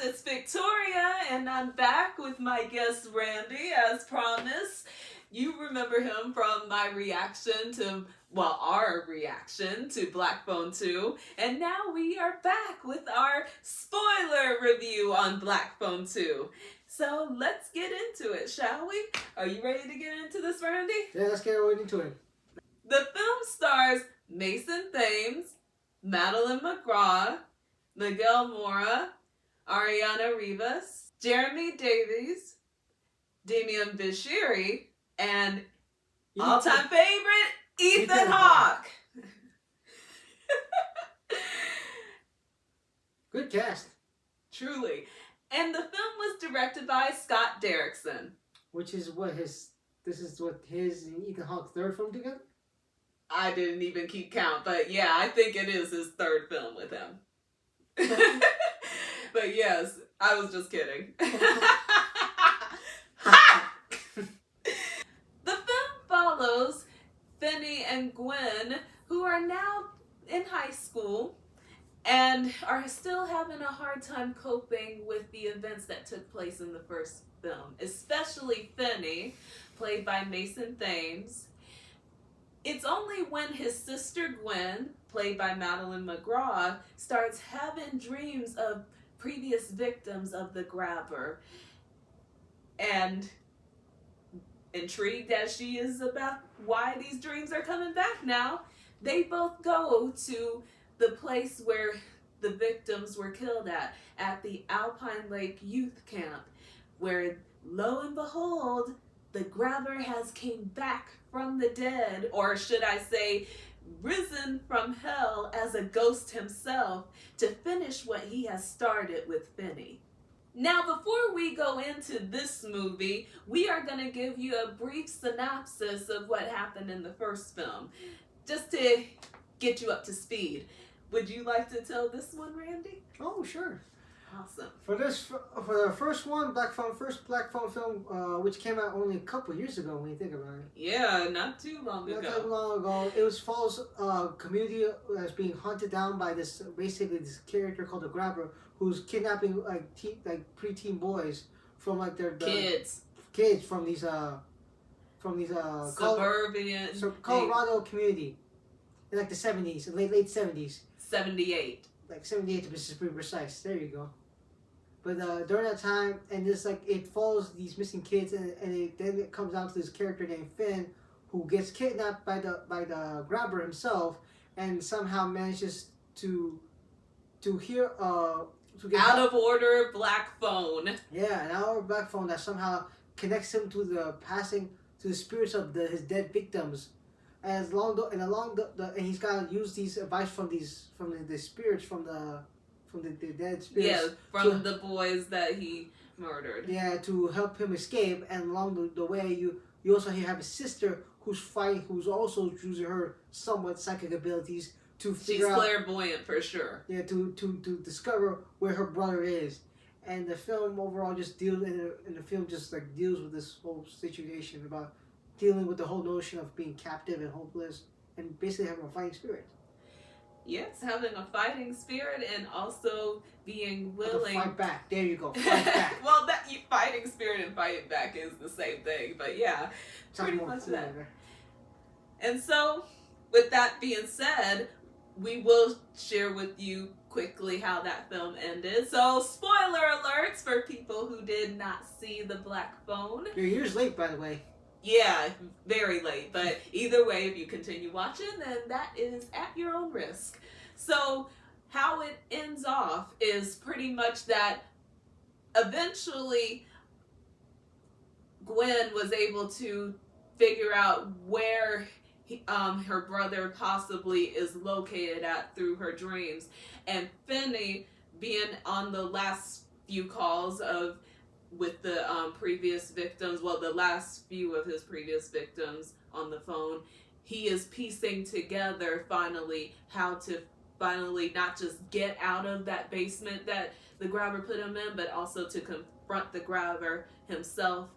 it's Victoria, and I'm back with my guest Randy, as promised. You remember him from my reaction to, well, our reaction to Black Phone 2, and now we are back with our spoiler review on Black Phone 2. So let's get into it, shall we? Are you ready to get into this, Randy? Yeah, let's get right into it. The film stars Mason Thames, Madeline McGraw, Miguel Mora, Ariana Rivas, Jeremy Davies, Demian Bishiri, and all-time favorite, Ethan Hawke. Good cast. Truly. And the film was directed by Scott Derrickson. Which is what his and Ethan Hawke's third film together? I didn't even keep count, but yeah, I think it is his third film with him. But yes, I was just kidding. The film follows Finney and Gwen, who are now in high school and are still having a hard time coping with the events that took place in the first film, especially Finney, played by Mason Thames. It's only when his sister Gwen, played by Madeline McGraw, starts having dreams of previous victims of the grabber. And intrigued as she is about why these dreams are coming back now, they both go to the place where the victims were killed at the Alpine Lake Youth Camp, where lo and behold, the grabber has came back from the dead, or should I say, risen from hell as a ghost himself to finish what he has started with Finney. Now, before we go into this movie, we are going to give you a brief synopsis of what happened in the first film, just to get you up to speed. Would you like to tell this one, Randy? Oh, sure. Awesome. For the first one, first Black Phone film, which came out only a couple years ago when you think about it. Yeah, not too long ago. Not too long ago. It follows a community that's being hunted down by this character called the Grabber, who's kidnapping preteen boys from their kids from these suburban Colorado community in the 70s, late 70s. 78. 78 to be precise. There you go. But during that time, and it follows these missing kids, and then it comes down to this character named Finn, who gets kidnapped by the grabber himself, and somehow manages to hear to get out of order black phone. Yeah, an out of order black phone that somehow connects him to the spirits of his dead victims. And he's got to use these advice from the spirits from the dead spirits. Yeah, from the boys that he murdered. Yeah, to help him escape. And along the way, you also have a sister who's also using her somewhat psychic abilities to figure out. She's clairvoyant for sure. Yeah, to discover where her brother is. And the film overall just deals with this whole situation about dealing with the whole notion of being captive and hopeless, and basically having a fighting spirit. Yes, having a fighting spirit and also being willing to fight back. There you go, fight back. Well, fighting spirit and fighting back is the same thing, but yeah, pretty much that. And so, with that being said, we will share with you quickly how that film ended. So, spoiler alerts for people who did not see the Black Phone. You're years late, by the way. Yeah, very late. But either way, if you continue watching, then that is at your own risk. So how it ends off is pretty much that eventually Gwen was able to figure out where her brother possibly is located at through her dreams. And Finney, being on the last few calls with the previous victims, the last few of his previous victims on the phone, he is piecing together finally how to not just get out of that basement that the grabber put him in, but also to confront the grabber himself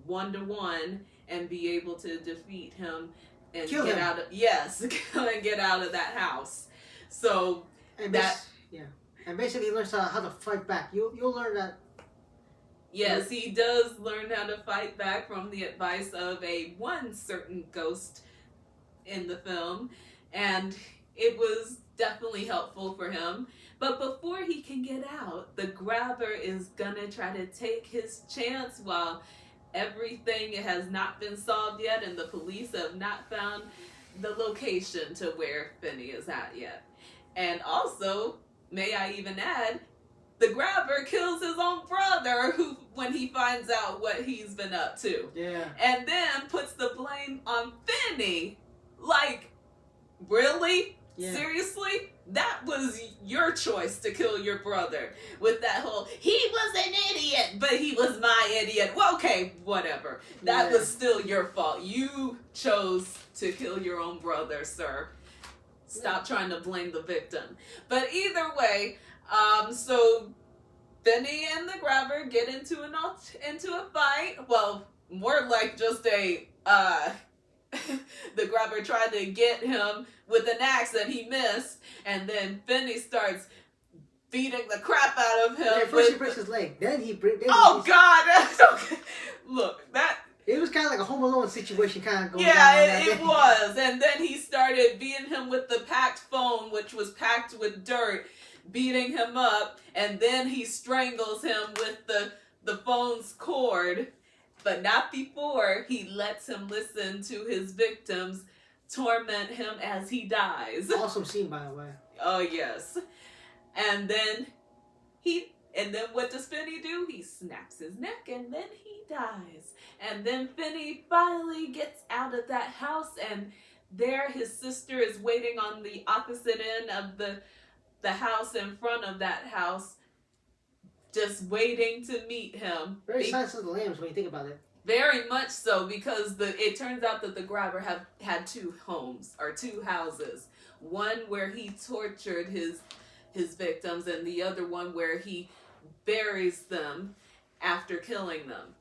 one-to-one and be able to defeat him and get out of that house. So And And basically he learns how to fight back. You'll learn that. Yes, he does learn how to fight back from the advice of one certain ghost in the film, and it was definitely helpful for him. But before he can get out, the grabber is gonna try to take his chance while everything has not been solved yet and the police have not found the location to where Finney is at yet. And also, may I even add, the grabber kills his own brother when he finds out what he's been up to. Yeah. And then puts the blame on Finney. Like, really? Yeah. Seriously? That was your choice to kill your brother with that whole, he was an idiot, but he was my idiot. Well, okay, whatever. That was still your fault. You chose to kill your own brother, sir. Stop trying to blame the victim. But either way, so Finney and the grabber get into a fight. Well, more like just a the grabber tried to get him with an axe that he missed, and then Finney starts beating the crap out of him. Yeah, first he breaks his leg, then he breaks. God! Okay. Look, that. It was kind of like a Home Alone situation, kind of going Yeah, down. it was. And then he started beating him with the packed phone, which was packed with dirt, beating him up, and then he strangles him with the phone's cord, but not before he lets him listen to his victims torment him as he dies. Awesome scene, by the way. Oh, yes. And then what does Finney do? He snaps his neck and then he dies. And then Finney finally gets out of that house, and there his sister is waiting on the opposite end of the house in front of that house, just waiting to meet him. Very Silence of the Lambs when you think about it. Very much so, because it turns out that the grabber had two homes, or two houses. One where he tortured his victims, and the other one where he buries them after killing them.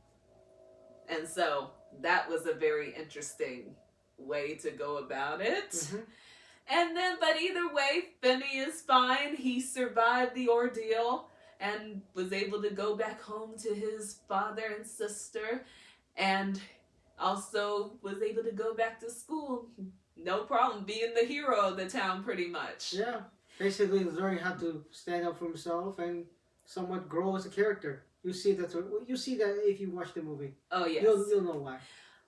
And so that was a very interesting way to go about it. Mm-hmm. And then, but either way, Finney is fine. He survived the ordeal and was able to go back home to his father and sister, and also was able to go back to school. No problem, being the hero of the town pretty much. Yeah, basically learning how to stand up for himself and somewhat grow as a character. You see that if you watch the movie. Oh, yes. You'll know why.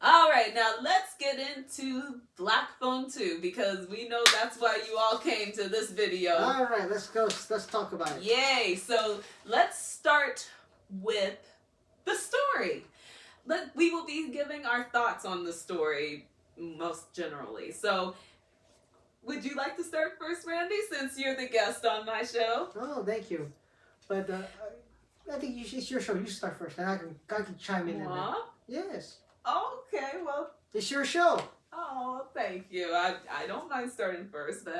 All right, now let's get into Black Phone 2, because we know that's why you all came to this video. All right, let's go. Let's talk about it. Yay! So let's start with the story. We will be giving our thoughts on the story most generally. So would you like to start first, Randy, since you're the guest on my show? Oh, thank you. But I think it's your show. You start first, and I can chime in. Yes. Okay, well. It's your show. Oh, thank you. I don't mind starting first, but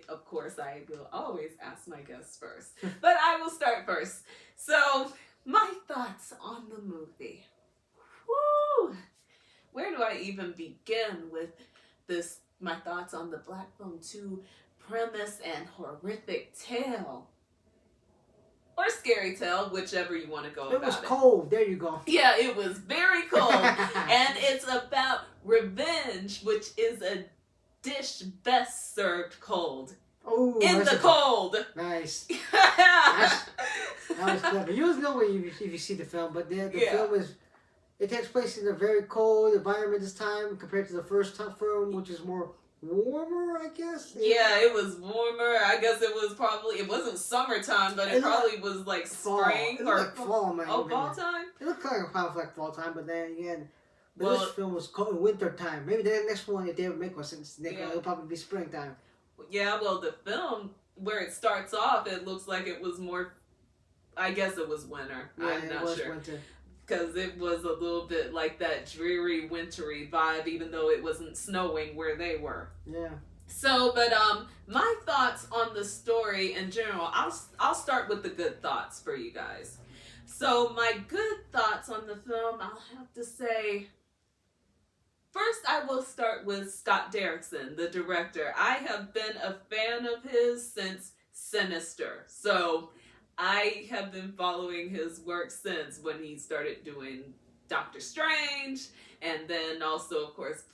of course I will always ask my guests first. But I will start first. So, my thoughts on the movie. Woo! Where do I even begin with this? My thoughts on the Black Phone 2 premise and horrific tale. Or scary tale, whichever you want to go about it. It was cold. There you go. Yeah, it was very cold. And it's about revenge, which is a dish best served cold. Oh, in the cold. Nice. That was clever. You know if you see the film, but the film is... It takes place in a very cold environment this time compared to the first film, which is more warmer, I guess. Yeah, it was warmer. I guess it wasn't summertime, but it probably was like spring or like fall, man. Oh, fall time? It looked kind of like fall time, but then again, this film was called winter time. Maybe the next one, if they would make one, since it'll probably be springtime. Yeah, well, the film where it starts off, it looks like it was more. I guess it was winter. Yeah, I'm not sure. Winter. Because it was a little bit like that dreary, wintry vibe, even though it wasn't snowing where they were. Yeah. So, but my thoughts on the story in general, I'll start with the good thoughts for you guys. So, my good thoughts on the film, I'll have to say, first I will start with Scott Derrickson, the director. I have been a fan of his since Sinister. So I have been following his work since when he started doing Doctor Strange, and then also, of course,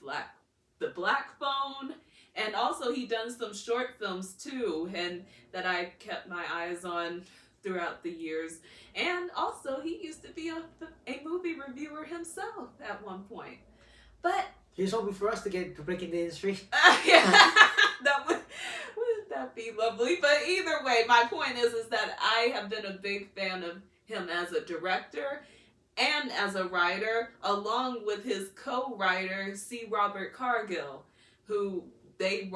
the Black Phone, and also he done some short films too, and that I kept my eyes on throughout the years. And also, he used to be a movie reviewer himself at one point. But He's hoping for us to break in the industry. yeah, that wouldn't that be lovely? But either way, my point is that I have been a big fan of him as a director and as a writer, along with his co-writer C. Robert Cargill, who they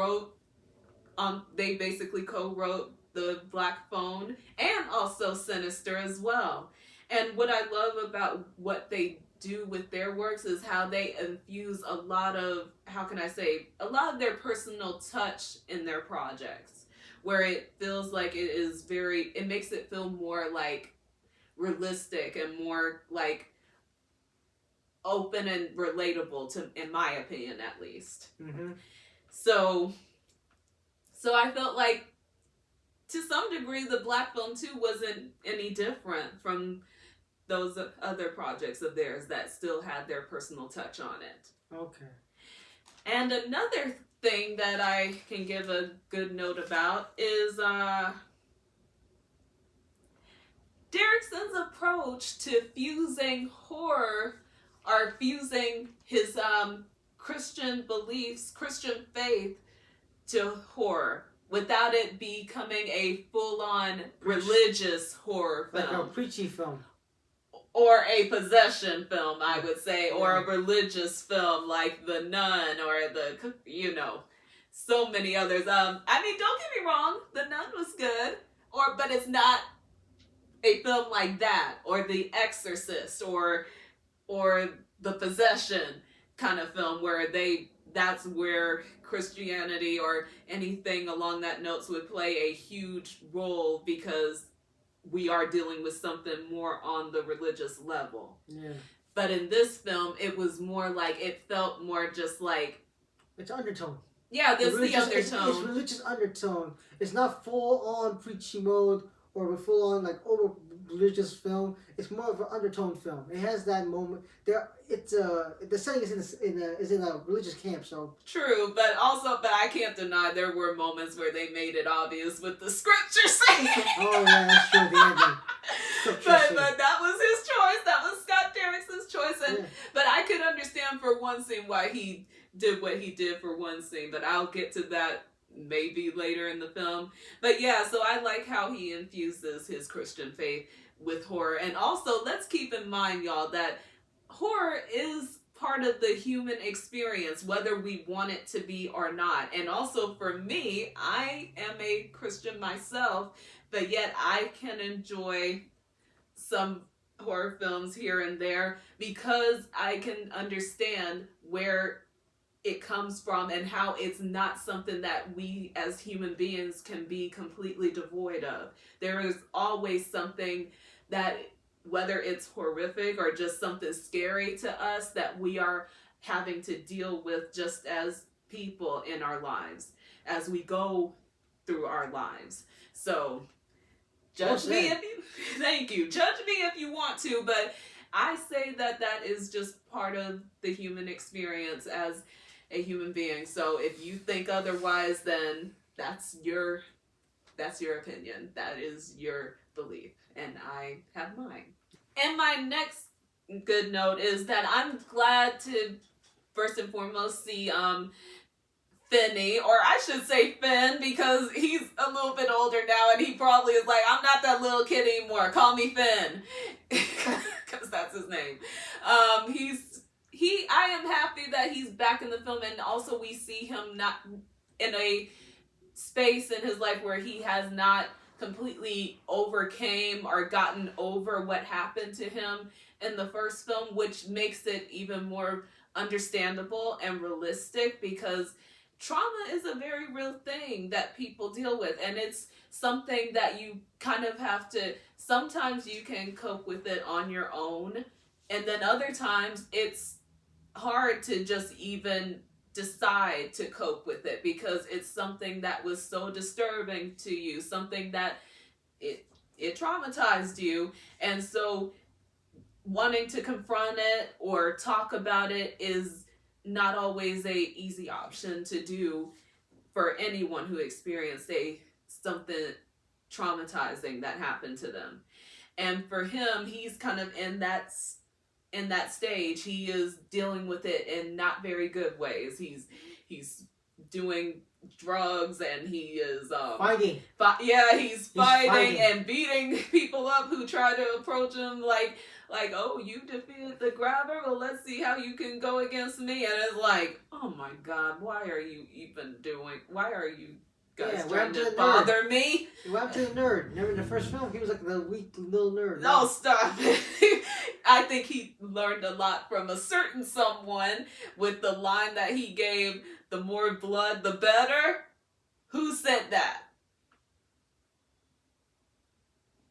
basically co-wrote The Black Phone and also Sinister as well. And what I love about what they do with their works is how they infuse a lot of their personal touch in their projects, where it feels like it makes it feel more like realistic and more like open and relatable, to, in my opinion, at least. Mm-hmm. So I felt like, to some degree, The Black Phone 2 wasn't any different from those other projects of theirs that still had their personal touch on it. Okay. And another thing that I can give a good note about is Derrickson's approach to fusing horror, or fusing his Christian beliefs, Christian faith, to horror, without it becoming a full-on religious horror film. Like a preachy film. Or a possession film, I would say, or a religious film like The Nun, or so many others. I mean, don't get me wrong, The Nun was good, but it's not a film like that, or The Exorcist, or The Possession kind of film, where that's where Christianity or anything along that notes would play a huge role, because we are dealing with something more on the religious level. Yeah. But in this film, it was more like, it felt more just like... It's undertone. Yeah, this is the undertone. It's religious undertone. It's not full-on preachy mode or a full-on, like, over religious film. It's more of an undertone film. It has that moment. The setting is in a religious camp, so... True, but I can't deny there were moments where they made it obvious with the scripture saying. Oh, yeah, that's true. The ending. But that was his choice. That was Scott Derrickson's choice. Yeah. But I could understand for one scene why he did what he did for one scene. But I'll get to that maybe later in the film. But yeah, so I like how he infuses his Christian faith with horror. And also, let's keep in mind, y'all, that horror is part of the human experience, whether we want it to be or not. And also for me, I am a Christian myself, but yet I can enjoy some horror films here and there because I can understand where it comes from and how it's not something that we as human beings can be completely devoid of. There is always something that, whether it's horrific or just something scary to us, that we are having to deal with just as people in our lives as we go through our lives. So judge me if you thank you. Judge me if you want to, but I say that is just part of the human experience as a human being. So if you think otherwise, then that's your opinion. That is your belief, and I have mine. And my next good note is that I'm glad to first and foremost see Finney, or I should say Finn, because he's a little bit older now and he probably is like, I'm not that little kid anymore, call me Finn, because that's his name. I am happy that he's back in the film, and also we see him not in a space in his life where he has not completely overcame or gotten over what happened to him in the first film, which makes it even more understandable and realistic, because trauma is a very real thing that people deal with, and it's something that you kind of have to, sometimes you can cope with it on your own, and then other times it's hard to just even decide to cope with it because it's something that was so disturbing to you, something that it traumatized you, and so wanting to confront it or talk about it is not always a easy option to do for anyone who experienced something traumatizing that happened to them. And for him, he's kind of in that stage. He is dealing with it in not very good ways. He's doing drugs and he is fighting. He's fighting and beating people up who try to approach him like, oh, you defeated the grabber, well, let's see how you can go against me. And it's like, oh my God, why are you guys trying to bother me? What happened to the nerd? Remember in the first film, he was like the weak little nerd. No, stop it. I think he learned a lot from a certain someone with the line that he gave, the more blood, the better. Who said that?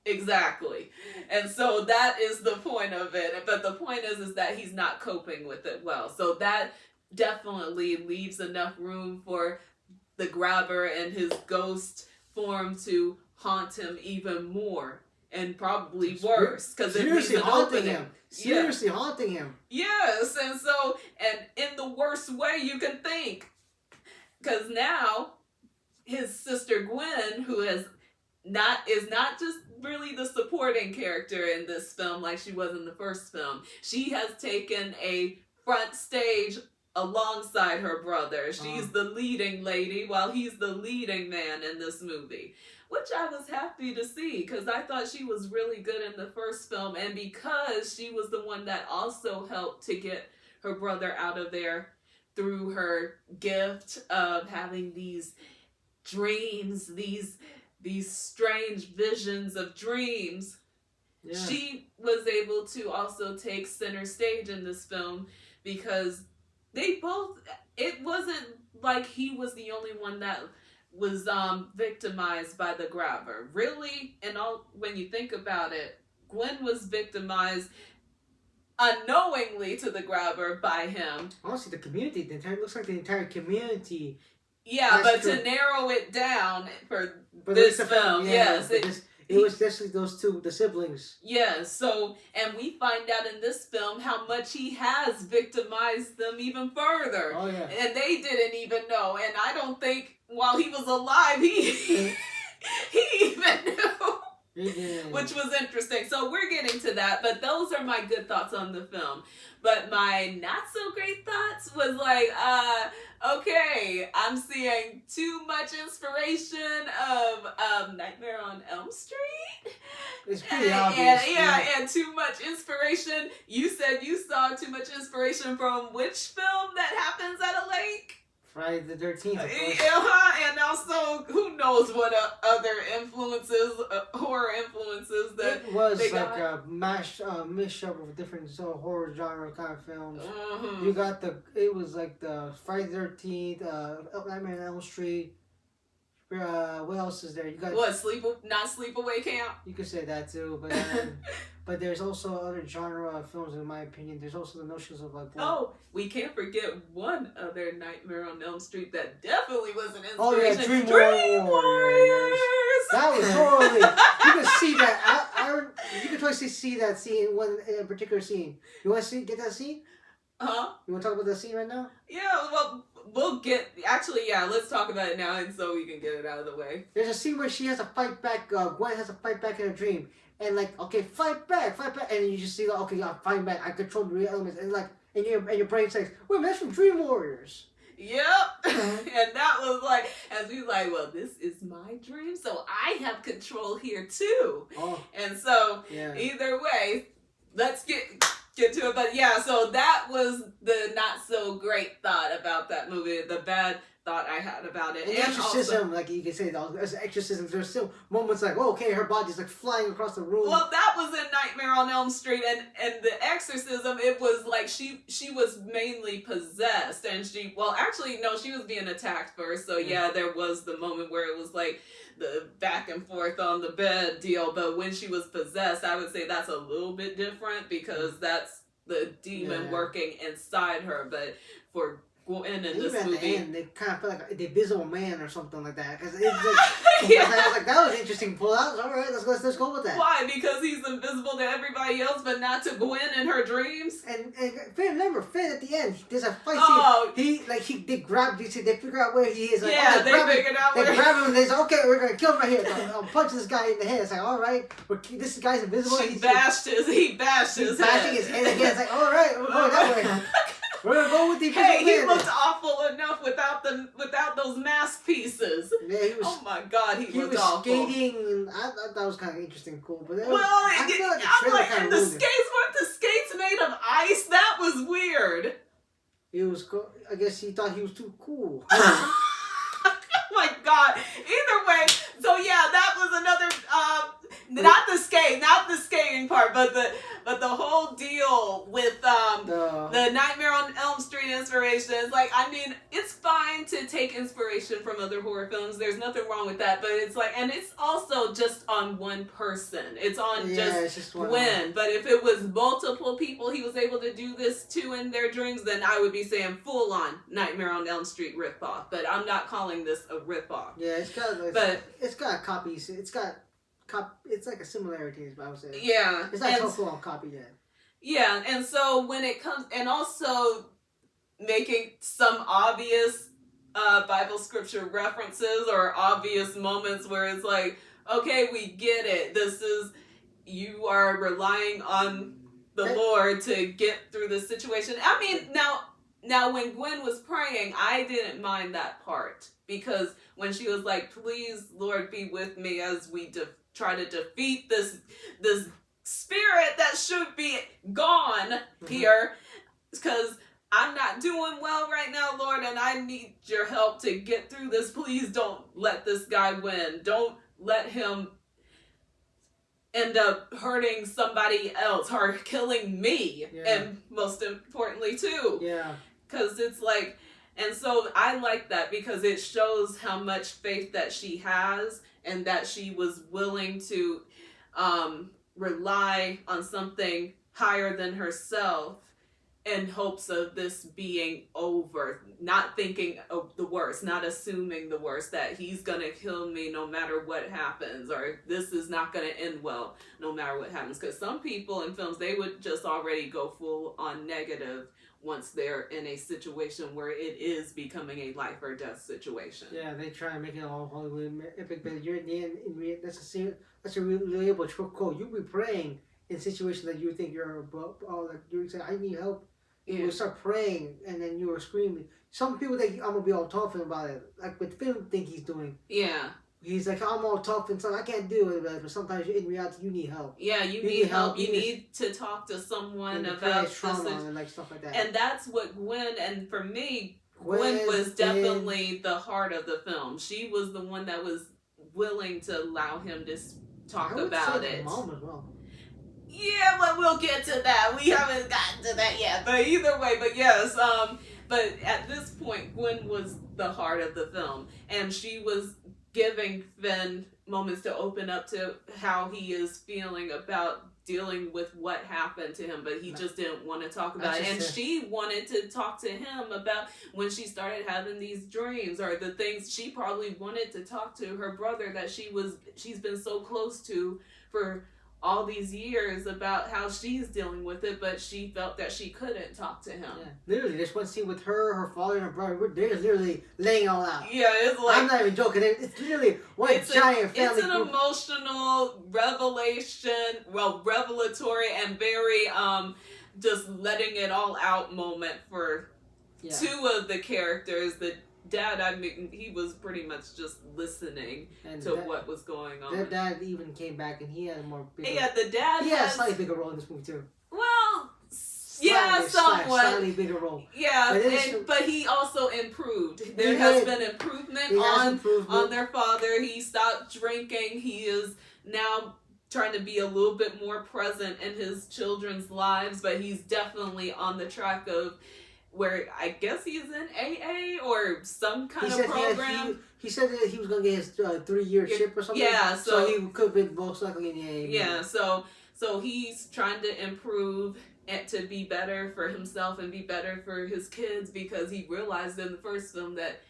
Exactly. And so that is the point of it. But the point is that he's not coping with it well. So that definitely leaves enough room for the grabber and his ghost form to haunt him even more. And probably worse. Because it leaves an opening. Seriously haunting him. Yes. And so, and in the worst way you can think. Because now, his sister Gwen, who is not just really the supporting character in this film like she was in the first film. She has taken a front stage alongside her brother. She's the leading lady while he's the leading man in this movie, which I was happy to see because I thought she was really good in the first film, and because she was the one that also helped to get her brother out of there through her gift of having these dreams, these strange visions of dreams. Yeah. She was able to also take center stage in this film because it wasn't like he was the only one that was victimized by the grabber. Really, when you think about it, Gwen was victimized unknowingly to the grabber by him. Honestly, looks like the entire community. Yeah, but to narrow it down for this film, yes. It was especially those two, the siblings. Yeah, so, and we find out in this film how much he has victimized them even further. Oh, yeah. And they didn't even know. And I don't think while he was alive, he even knew. Which was interesting. So we're getting to that, but those are my good thoughts on the film. But my not so great thoughts was like, okay, I'm seeing too much inspiration of Nightmare on Elm Street. It's pretty obvious. And too much inspiration. You said you saw too much inspiration from which film that happens at a lake? Friday the 13th, of course. And also, who knows what other influences, horror influences that it was like a mashup of different horror genre kind of films. Mm-hmm. You got it was like the Friday the 13th, Nightmare on Elm Street. What else is there? You got Sleepaway Camp. You could say that too, but but there's also other genre films in my opinion. There's also the notions of like. Oh, we can't forget one other Nightmare on Elm Street that definitely was an inspiration. Oh yeah, Dream Warriors. That was totally. You can see that. You can totally see that scene in a particular scene. You want to get that scene? Huh? You want to talk about that scene right now? Yeah. Well. We'll let's talk about it now and so we can get it out of the way. There's a scene where she has to fight back, Gwen has to fight back in her dream. And like, okay, fight back. And then you just see like, okay, I'm fighting back. I control the real elements. And like, and your brain says, wait, that's from Dream Warriors. Yep. And that was like, as we like, well, this is my dream, so I have control here too. Oh. And so, either way, let's get to it. But yeah, so that was the not so great thought about that movie, the bad thought I had about it. And exorcism, like you can say, as exorcisms, there's still moments like, oh, okay, her body's like flying across the room. Well, that was in Nightmare on Elm Street, and the exorcism, it was like she was mainly possessed, and she was being attacked first, so yeah, there was the moment where it was like the back and forth on the bed deal, but when she was possessed, I would say that's a little bit different because that's the demon working inside her, but for Gwen in Even this at the movie. end, they kind of felt like the Invisible Man or something like that. Because it's like, Yeah. I was like, that was interesting pull out. All right, let's go with that. Why? Because he's invisible to everybody else, but not to Gwen in her dreams. And Finn, remember Finn at the end. There's a fight Oh, scene. They grab. They figure out where he is. Like, yeah, oh, they figured out They where. grab him and they say, okay, we're gonna kill him right here. I'll punch this guy in the head. It's like, all right, this guy's invisible. He bashed his He's bashing his head again. It's like, all right, we're going that way. We're gonna go with the invisible Hey, he man. looked awful enough without those mask pieces. Yeah, he was. Oh my God, he He looked was awful. skating, and I thought that was kind of interesting, cool. But Well, I feel like the I'm trailer like, kind and of the ruined it. skates weren't the skates made of ice. That was weird. It was. I guess he thought he was too cool. Oh my God. Either way, so yeah, that was another. Not the skating part, but the whole deal with the Nightmare on Elm Street inspirations. Like, I mean, it's fine to take inspiration from other horror films. There's nothing wrong with that. But it's like, and it's also just on one person. It's on it's just one. Gwen. But if it was multiple people he was able to do this to in their dreams, then I would be saying full on Nightmare on Elm Street ripoff. But I'm not calling this a ripoff. Yeah, it's got copies. It's like a similarity, I would say. Yeah. It's not so full on copy yet. Yeah, and so when it comes, and also making some obvious Bible scripture references or obvious moments where it's like, okay, we get it. You are relying on the Lord to get through this situation. I mean, now when Gwen was praying, I didn't mind that part because when she was like, please, Lord, be with me as we try to defeat this spirit that should be gone here, because I'm not doing well right now, Lord, and I need your help to get through this. Please don't let this guy win. Don't let him end up hurting somebody else or killing me. Yeah. And most importantly too. Yeah. Because it's like, and so I like that because it shows how much faith that she has and that she was willing to rely on something higher than herself in hopes of this being over. Not thinking of the worst, not assuming the worst, that he's gonna kill me no matter what happens, or this is not gonna end well no matter what happens. Because some people in films, they would just already go full on negative once they're in a situation where it is becoming a life or death situation. Yeah, they try and make it all Hollywood epic, but you're in the end, that's a reliable quote. You'll be praying in situations that you think you're like you say, I need help. Yeah. You will start praying, and then you were screaming. Some people think I'm gonna be all tough about it, like what Finn think he's doing. Yeah. He's like, I'm all tough and stuff. I can't do it, but sometimes in reality, you need help. Yeah, you need help. You need to talk to someone about trauma and like stuff like that. And that's what Gwen, and for me, Gwen was definitely the heart of the film. She was the one that was willing to allow him to talk about it. Mom as well. Yeah, but we'll get to that. We haven't gotten to that yet. But either way, but yes, but at this point, Gwen was the heart of the film, and she was giving Finn moments to open up to how he is feeling about dealing with what happened to him, but he just didn't want to talk about it. And she wanted to talk to him about when she started having these dreams, or the things she probably wanted to talk to her brother that she's been so close to for all these years, about how she's dealing with it, but she felt that she couldn't talk to him. Yeah, literally, there's one scene with her father, and her brother. They're literally laying it all out. Yeah, it's like, I'm not even joking. It's literally one giant family. It's an emotional revelatory, and very just letting it all out moment for two of the characters. The dad, I mean, he was pretty much just listening to what was going on. Their dad even came back, and he had a more bigger... Yeah, the dad he had a slightly bigger role in this movie, too. Well, somewhat. Slightly bigger role. Yeah, but he also improved. There has been improvement on their father. He stopped drinking. He is now trying to be a little bit more present in his children's lives, but he's definitely on the track of where I guess he's in AA or some kind of program. He said that he was going to get his 3-year chip or something. Yeah, so he could have been most likely in the AA. Yeah, so he's trying to improve and to be better for himself and be better for his kids, because he realized in the first film that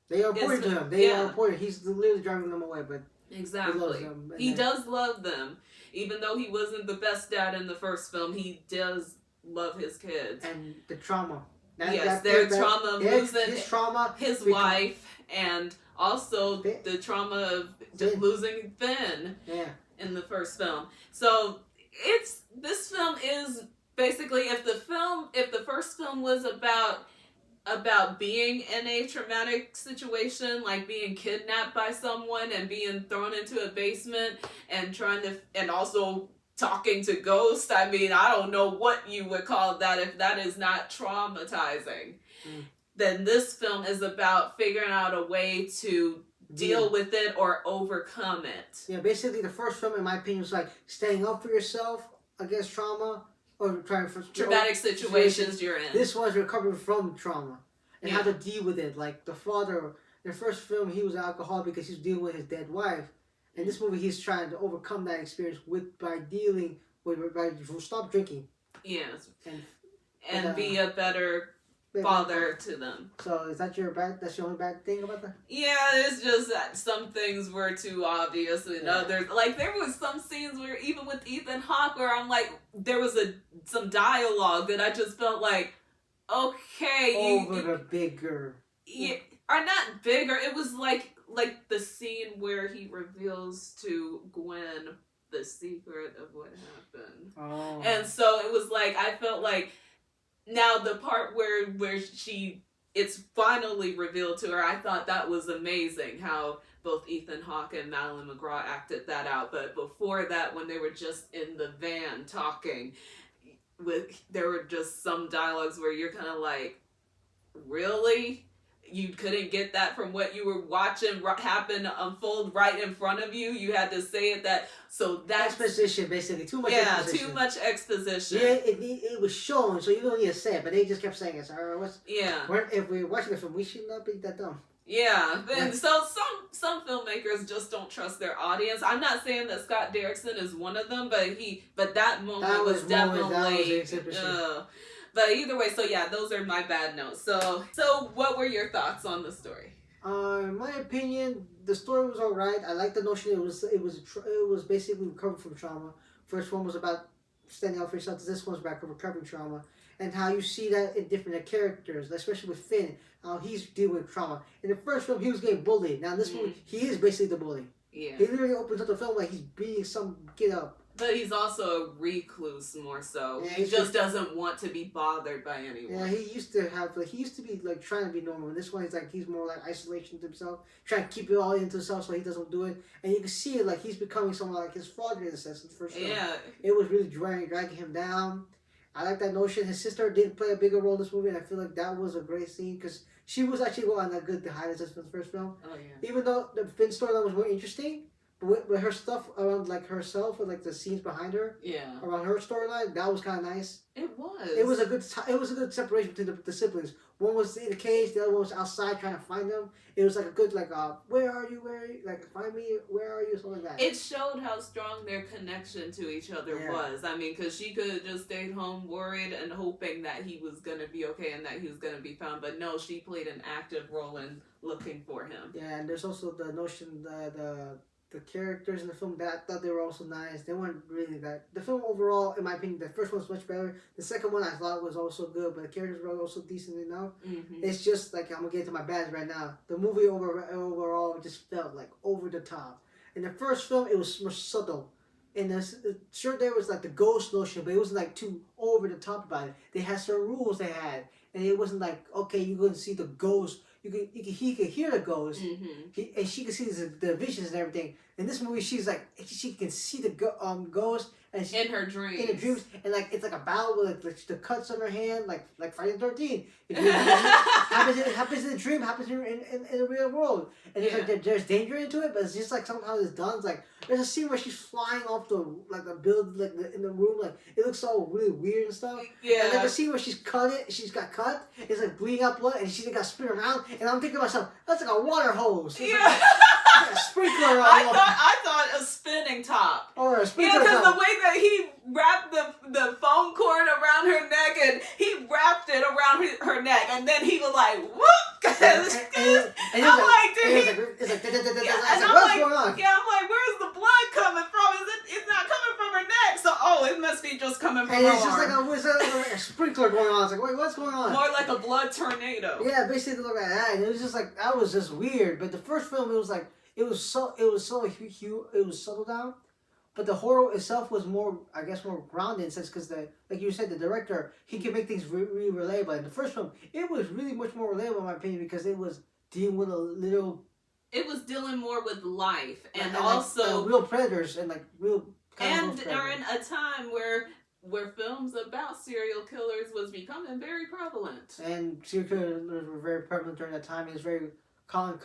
they are important to him. They are important. He's literally driving them away, but exactly, he loves them. He does love them, even though he wasn't the best dad in the first film. He does love his kids and the trauma. Their trauma, losing his trauma, his wife, and also the trauma of just losing Finn. Yeah. In the first film. So this film is basically, if the first film was about being in a traumatic situation, like being kidnapped by someone and being thrown into a basement and also talking to ghosts. I mean, I don't know what you would call that if that is not traumatizing. Then this film is about figuring out a way to deal with it or overcome it. Yeah, basically the first film, in my opinion, was like standing up for yourself against trauma or trying for traumatic situations you're in. This was recovering from trauma and how to deal with it. Like the father, in the first film, he was an alcoholic because he was dealing with his dead wife. In this movie, he's trying to overcome that experience by stop drinking. Yes, and be a better father to them. So is that that's your only bad thing about that? Yeah, it's just that some things were too obvious and others, like there was some scenes where even with Ethan Hawke where I'm like, there was some dialogue that I just felt like, okay, the bigger. Yeah, or not bigger. It was like the scene where he reveals to Gwen the secret of what happened. Oh. And so it was like, I felt like, now the part where it's finally revealed to her, I thought that was amazing how both Ethan Hawke and Madeline McGraw acted that out. But before that, when they were just in the van talking, there were just some dialogues where you're kind of like, really? You couldn't get that from what you were watching happen unfold right in front of you? You had to say it so that's exposition, basically. Too much exposition. Too much exposition. Yeah, it was shown, so you don't need to say it, but they just kept saying it. So, if we're watching the film, we should not be that dumb. Yeah, and so some filmmakers just don't trust their audience. I'm not saying that Scott Derrickson is one of them, but that moment was definitely. But either way, so yeah, those are my bad notes. So what were your thoughts on the story? In my opinion, the story was alright. I like the notion it was basically recovering from trauma. First one was about standing up for yourself. This one's about recovering trauma, and how you see that in different characters, especially with Finn, how he's dealing with trauma. In the first film, he was getting bullied. Now in this movie, he is basically the bully. Yeah. He literally opens up the film like he's beating some kid up. But he's also a recluse more so. Yeah, he just doesn't want to be bothered by anyone. Yeah, he used to be like trying to be normal. And this one, he's more like isolation to himself, trying to keep it all into himself so he doesn't do it. And you can see it like he's becoming someone like his father in a sense. In the first film. It was really dragging him down. I like that notion. His sister did play a bigger role in this movie, and I feel like that was a great scene because she was actually one that good to highlight us for the first film. Oh yeah. Even though the Finn storyline was more interesting. But with her stuff around like herself and like the scenes behind her, around her storyline, that was kind of nice. It was. It was a good separation between the siblings. One was in the cage, the other one was outside trying to find them. It was like a good where are you? Like find me? Where are you? Something like that. It showed how strong their connection to each other was. I mean, because she could have just stayed home worried and hoping that he was gonna be okay and that he was gonna be found, but no, she played an active role in looking for him. Yeah, and there's also the notion that the characters in the film, that I thought they were also nice. They weren't really that. The film overall, in my opinion, the first one was much better. The second one I thought was also good, but the characters were also decent enough. Mm-hmm. It's just like, I'm gonna get to my bads right now. The movie overall just felt like over the top. In the first film, it was more subtle. And sure, there was like the ghost notion, but it wasn't like too over the top about it. They had certain rules they had, and it wasn't like, okay, you're gonna see the ghost. He could hear the ghost, and she could see the visions and everything. In this movie, she can see the ghost, and in her dreams. In her dreams, and like it's like a battle with like the cuts on her hand, like Friday the 13th. Happens in the dream, happens in the real world, and it's like there's danger into it, but it's just like somehow it's done. It's like there's a scene where she's flying off the building, in the room, like it looks all really weird and stuff. Yeah. And like a scene where she's got cut, it's like bleeding out blood, and she's got spin around, and I'm thinking to myself, that's like a water hose. Yeah. sprinkler. I thought a spinning top. Or a sprinkler. Yeah, because the way that he wrapped the phone cord around her neck, and he wrapped it around her neck, and then he was like, whoop! And I'm like, dude, it's like, and I'm what's like, going on? yeah, I'm like, where's the blood coming from? It's not coming from her neck, so it must be just coming from And her it's just arm. like a sprinkler going on. It's like, wait, what's going on? More like a blood tornado. Yeah, basically look like that. And it was just like that was just weird. But the first film, it was like it was subtle down. But the horror itself was more, I guess, more grounded in sense because like you said, the director he can make things really relatable. In the first film, it was really much more relatable in my opinion because it was dealing with a little. It was dealing more with life and like, also real predators and like real. And during a time where films about serial killers was becoming very prevalent. And serial killers were very prevalent during that time. It was very and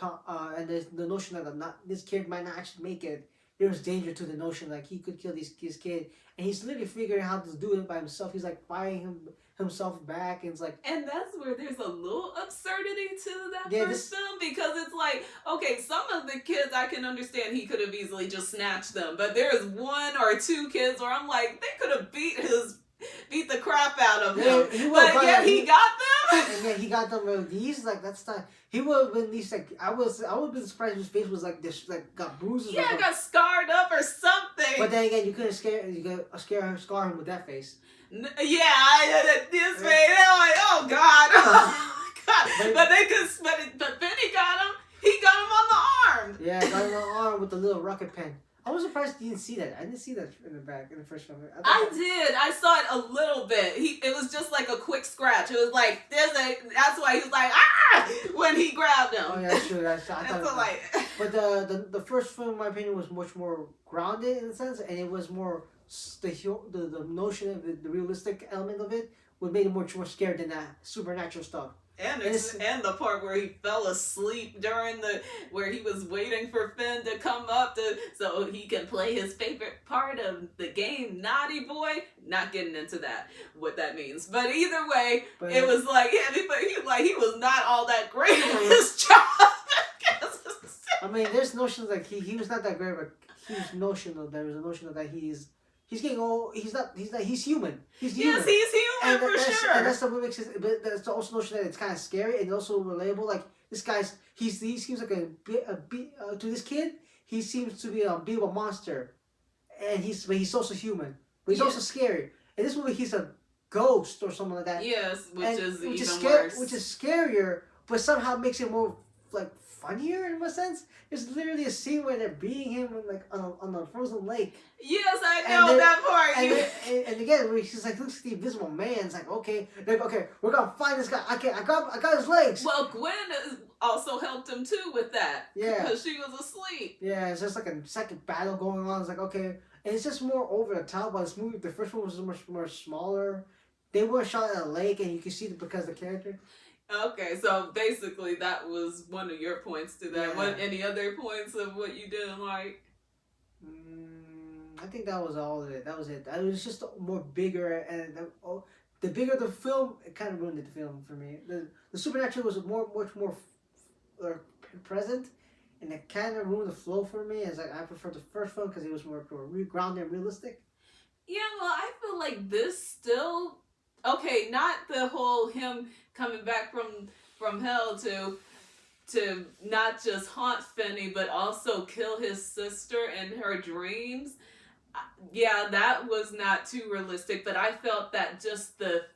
there's the notion that this kid might not actually make it. There was danger to the notion like he could kill his kid, and he's literally figuring out how to do it by himself. He's like fighting himself back, and it's like. And that's where there's a little absurdity to that Yeah, first film because it's like, okay, some of the kids I can understand he could have easily just snatched them, but there's one or two kids where I'm like, they could have beat the crap out of him, but yet he got them. And yeah, he got them released. Like that's not. He would have been at least like I would have been surprised if his face was like this, like got bruises. Yeah, got scarred up or something. But then again, you couldn't scar him with that face. Yeah, this face. They're like, oh God, oh God. But Benny got him. He got him on the arm. Yeah, got him on the arm with the little rocket pen. I was surprised you didn't see that. I didn't see that in the first film. I did. I saw it a little bit. It was just like a quick scratch. It was like that's why he was like when he grabbed him. Oh yeah, that's true. I thought. So like, but the first film, in my opinion, was much more grounded in a sense, and it was more the notion of the realistic element of it would make it much more scared than that supernatural stuff. And the part where he fell asleep where he was waiting for Finn to come up so he can play his favorite part of the game, Naughty Boy. Not getting into what that means, but either way, it was like he was not all that great at his job. I mean, there's notions like he was not that great, but there was a notion that he's getting old. He's human. He's human. Yes, he's human for sure. And that's what makes it. But that's also notion that it's kind of scary and also relatable. Like this guy's, he seems like to this kid, he seems to be a bit of a monster, and he's also human, but he's also scary. In this movie, he's a ghost or something like that. Yes, which is even worse. Which is scarier, but somehow makes it more like funnier in a sense. There's literally a scene where they're beating him like on a frozen lake. Yes, I know that part. And again, where he's like looks at the invisible man. It's like okay, we're gonna find this guy. I got his legs. Well, Gwen also helped him too with that. Yeah, because she was asleep. Yeah, it's just like a second battle going on. It's like okay, and it's just more over the top. But this movie, the first one was much more smaller. They were shot at a lake, and you can see it because of the character. Okay, so basically that was one of your points to that. Yeah. What any other points of what you didn't like? I think that was all of it. That was it. It was just more bigger, and the bigger the film, it kind of ruined the film for me. The supernatural was much more present, and it kind of ruined the flow for me. As I prefer the first film because it was more grounded and realistic. Yeah, well, I feel like this still okay. Not the whole him coming back from hell to not just haunt Finney, but also kill his sister in her dreams. Yeah, that was not too realistic, but I felt that just the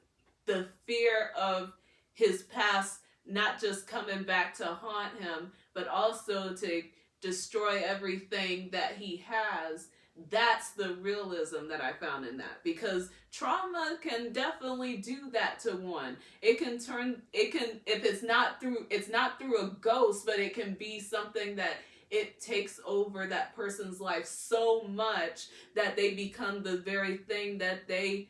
fear of his past not just coming back to haunt him, but also to destroy everything that he has. That's the realism that I found in that, because trauma can definitely do that to one. If it's not through a ghost, but it can be something that it takes over that person's life so much that they become the very thing that they,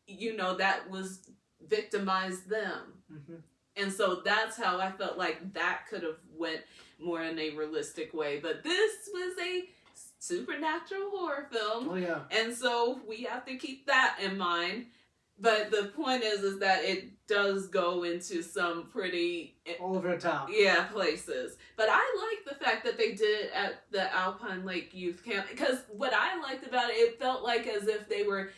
that was victimized them. Mm-hmm. And so that's how I felt like that could have went more in a realistic way. But this was a supernatural horror film. Oh yeah. And so we have to keep that in mind. But the point is that it does go into some pretty Over the top. places. But I like the fact that they did it at the Alpine Lake Youth Camp, because what I liked about it, it felt like as if they were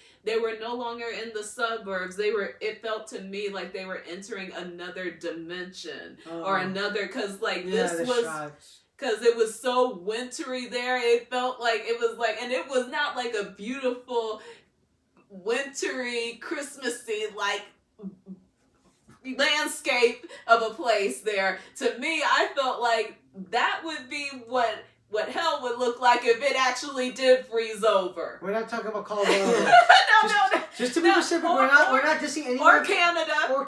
no longer in the suburbs. It felt to me like they were entering another dimension or another, because like this was shots. because it was so wintry there. It felt like it was like, and it was not like a beautiful wintry Christmassy like landscape of a place there. To me, I felt like that would be what hell would look like if it actually did freeze over. We're not talking about Colorado. no. Just to be specific, we're not dissing anyone. Or Canada. Or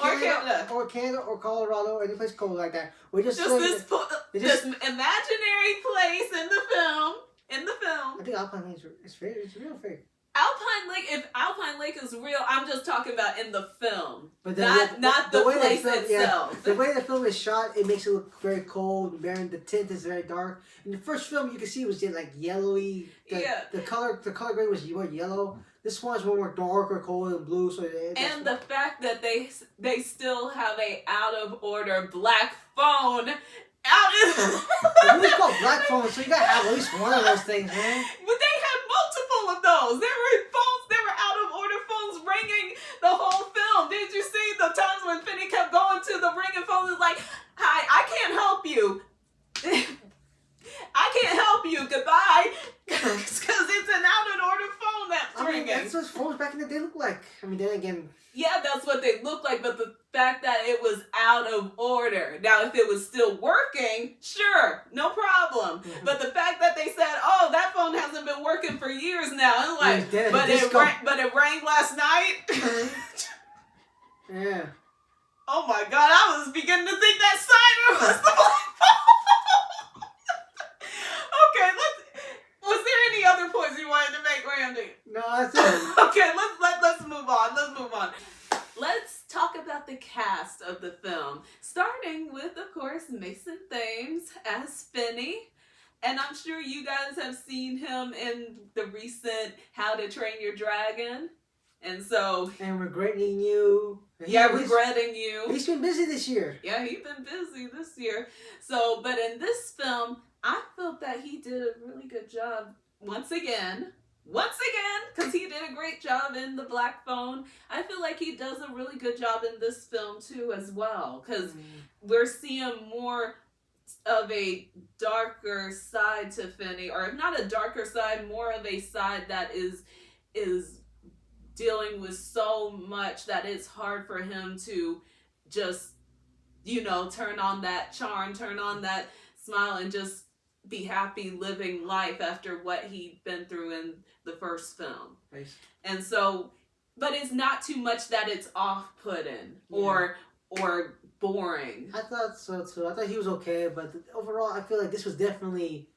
Canada or Colorado or any place cold like that. We're just this imaginary place in the film. I think Alpine Lake is fake. It's real fake. Alpine Lake, if Alpine Lake is real, I'm just talking about in the film, but not the place itself. Yeah, the way the film is shot, it makes it look very cold. The tint is very dark. In the first film, you can see it was like yellowy. The color grade was more yellow. This one's more dark or cold and blue. So and the fact that they still have a out of order black phone. It's called black phone, so you gotta have at least one of those things, man. But they had multiple of those. There were out of order phones ringing the whole film. Did you see the times when Finney kept going to the ringing phone? It's like, hi, I can't help you. I can't help you. Goodbye. Because it's an out of order phone that's ringing. That's what phones back in the day looked like. I mean, then again. Yeah, that's what they look like, but the fact that it was out of order. Now, if it was still working, sure, no problem. Mm-hmm. But the fact that they said, "Oh, that phone hasn't been working for years now," I'm like, but it rang last night. Yeah. Oh my God, I was beginning to think that Simon was the black phone. Okay, was there any other points you wanted to make, Randy? No, that's it. Okay, let's move on. Let's talk about the cast of the film, starting with, of course, Mason Thames as Finney. And I'm sure you guys have seen him in the recent How to Train Your Dragon. And regretting you. Regretting you. He's been busy this year. Yeah, he's been busy this year. So, but in this film, I felt that he did a really good job once again, because he did a great job in The Black Phone. I feel like he does a really good job in this film too as well, because we're seeing more of a darker side to Finney, or if not a darker side, more of a side that is dealing with so much that it's hard for him to just, turn on that charm, turn on that smile, and just be happy living life after what he'd been through in the first film. Nice. And so, but it's not too much that it's off-putting or boring. I thought so too. I thought he was okay, but overall, I feel like this was definitely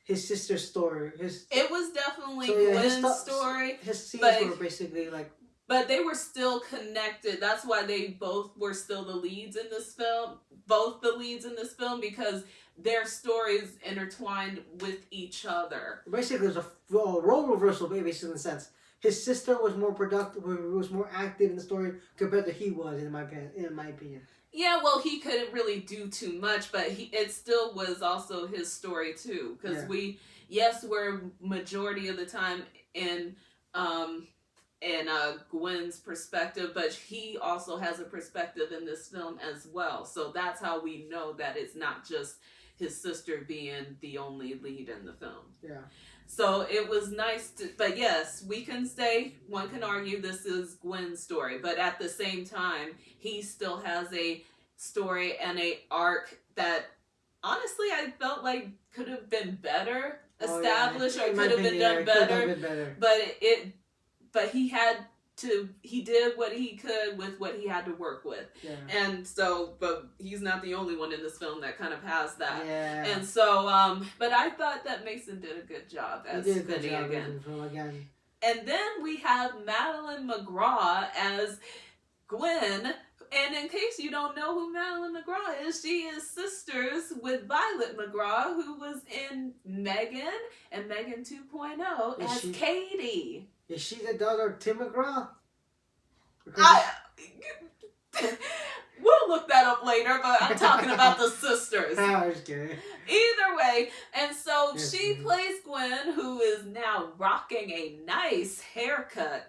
his sister's story. It was definitely Gwen's story. His scenes were basically like. But they were still connected. That's why they both were still the leads in this film. Both the leads in this film, because their stories intertwined with each other. Basically, it was a role reversal, basically, in a sense. His sister was more productive, was more active in the story compared to he was, in my opinion. Yeah, well, he couldn't really do too much, but it still was also his story too. Because we're majority of the time in Gwen's perspective, but he also has a perspective in this film as well. So that's how we know that it's not just his sister being the only lead in the film. Yeah. So it was nice but yes, one can argue this is Gwen's story, but at the same time, he still has a story and a arc that honestly I felt like could have been better established or could have been done better. But he did what he could with what he had to work with. Yeah. And so, but he's not the only one in this film that kind of has that. Yeah. And so, but I thought that Mason did a good job as Finney again. And then we have Madeline McGraw as Gwen. And in case you don't know who Madeline McGraw is, she is sisters with Violet McGraw, who was in Megan and Megan 2.0 as Katie. Is she the daughter of Tim McGraw? I, we'll look that up later, but I'm talking about the sisters. I was kidding. Either way, and so Yes, she ma'am. plays Gwen, who is now rocking a nice haircut.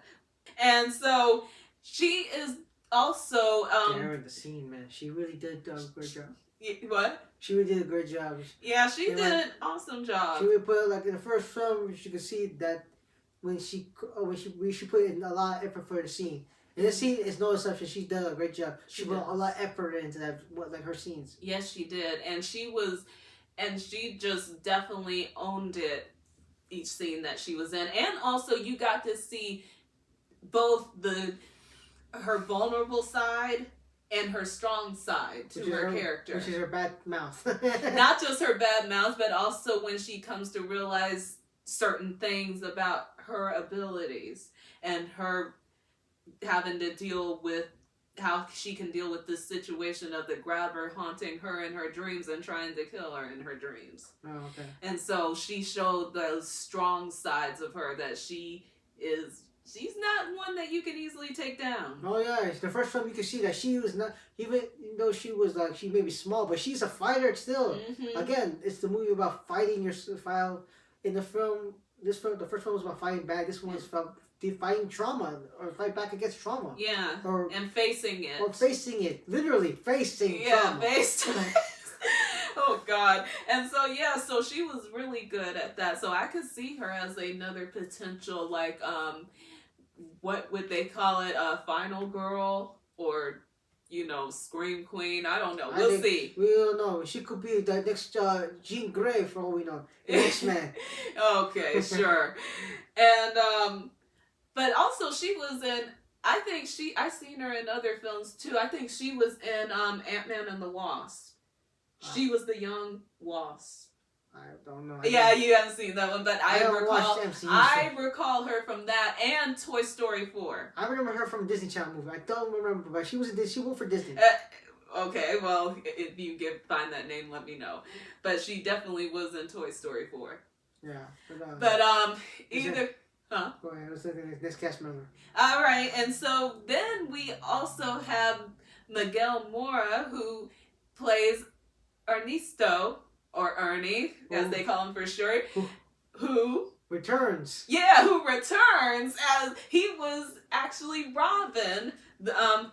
And so she is also Karen, the scene, man. She really did a great job. what? She really did a great job. Yeah, she Yeah, did like- an awesome job. She really put like in the first film, you could see that when she put in a lot of effort for the scene. In this scene, it's no exception. She did a great job. She put a lot of effort into that, like her scenes. Yes, she did, and she just definitely owned it each scene that she was in, and also you got to see both her vulnerable side and her strong side to her character. Which is her bad mouth. Not just her bad mouth, but also when she comes to realize certain things about her abilities and her having to deal with how she can deal with this situation of the grabber haunting her in her dreams and trying to kill her in her dreams. Oh, okay. And so she showed those strong sides of her that she's not one that you can easily take down. Oh yeah, it's the first film you can see that she was not, even though she was like, she may be small, but she's a fighter still. Mm-hmm. Again, it's the movie about fighting your file. In the film, the first film was about fighting back. This one is about fighting trauma or fight back against trauma. Yeah, Or and facing it. Or facing it, literally facing Yeah, trauma. face to face. Oh God. And so yeah, so she was really good at that. So I could see her as another potential, like, what would they call it? Final girl, or scream queen. I don't know. We'll see. We don't know. She could be the next Jean Grey for all we know. X-Men. Okay, sure. And but also she was in, I seen her in other films too. I think she was in Ant-Man and the Wasp. She was the young Wasp. I don't know. Yeah, you haven't seen that one, but I haven't recall watched MCU, I recall her from that and Toy Story 4. I remember her from a Disney Channel movie. I don't remember, but she worked for Disney. Okay, well, if you find that name, let me know. But she definitely was in Toy Story 4. Yeah. But is either. Huh? Go ahead. Let's look at this cast member. All right, and so then we also have Miguel Mora, who plays Ernesto, or Ernie, as they call him for short, who returns. Yeah, who returns as he was actually Robin,